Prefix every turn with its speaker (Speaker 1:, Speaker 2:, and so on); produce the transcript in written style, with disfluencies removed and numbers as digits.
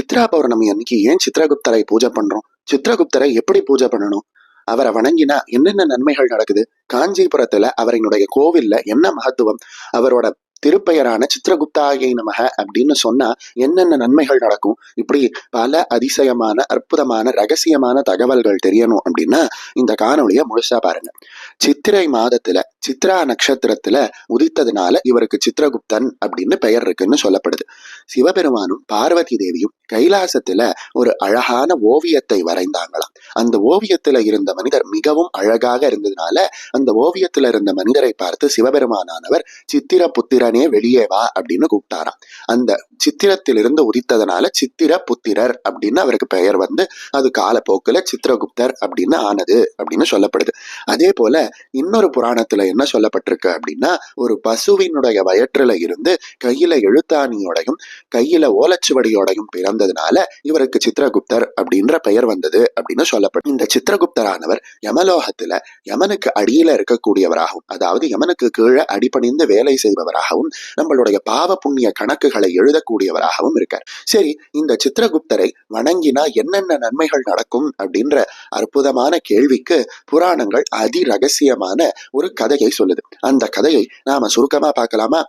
Speaker 1: சித்ரா பௌர்ணமி அன்னைக்கு ஏன் சித்ரகுப்தரை பூஜை பண்றோம்? சித்ரகுப்தரை எப்படி பூஜை பண்ணணும்? அவரை வணங்கினா என்னென்ன நன்மைகள் நடக்குது? காஞ்சிபுரத்துல அவரினுடைய கோவில்ல என்ன மகத்துவம்? அவரோட திருப்பெயரான சித்ரகுப்தாயை நமக அப்படின்னு சொன்னா என்னென்ன நன்மைகள் நடக்கும்? இப்படி பல அதிசயமான அற்புதமான ரகசியமான தகவல்கள் தெரியணும் அப்படின்னா இந்த காணொலியை முழுசா பாருங்க. சித்திரை மாதத்துல சித்ரா நட்சத்திரத்துல உதித்ததுனால இவருக்கு சித்ரகுப்தன் அப்படின்னு பெயர் இருக்குன்னு சொல்லப்படுது. சிவபெருமானும் பார்வதி தேவியும் கைலாசத்துல ஒரு அழகான ஓவியத்தை வரைந்தாங்களாம். அந்த ஓவியத்துல இருந்த மனிதர் மிகவும் அழகாக இருந்ததுனால அந்த ஓவியத்துல இருந்த மனிதரை பார்த்து சிவபெருமானானவர் சித்திர புத்திரனே வெளியே வா அப்படின்னு கூப்பிட்டாராம். அந்த சித்திரத்திலிருந்து உதித்ததுனால சித்திர புத்திரர் அப்படின்னு அவருக்கு பெயர் வந்து அது காலப்போக்குல சித்ரகுப்தர் அப்படின்னு ஆனது அப்படின்னு சொல்லப்படுது. அதே போல இன்னொரு புராணத்துல என்ன சொல்லப்பட்டிருக்கு அப்படின்னா, ஒரு பசுவினுடைய வயிற்றுல இருந்து கையில எழுத்தாணியோடையும் கையில ஓலச்சுவடியோடையும் பிறந்ததுனால இவருக்கு சித்ரகுப்தர் அப்படின்ற பெயர் வந்தது அப்படின்னு சொல்லப்படும். இந்த சித்ரகுப்தரானவர் யமலோகத்துல யமனுக்கு அடியில இருக்கக்கூடியவராகவும், அதாவது யமனுக்கு கீழே அடிபணிந்து வேலை செய்பவராகவும், நம்மளுடைய பாவ புண்ணிய கணக்குகளை எழுதக்கூடியவராகவும் இருக்கார். சரி, இந்த சித்ரகுப்தரை வணங்கினா என்னென்ன நன்மைகள் நடக்கும் அப்படின்ற அற்புதமான கேள்விக்கு புராணங்கள் அதி ரகசியமான ஒரு கதையை சொல்லுது. அந்த கதையை நாம சுருக்கமா பார்க்கலாமா?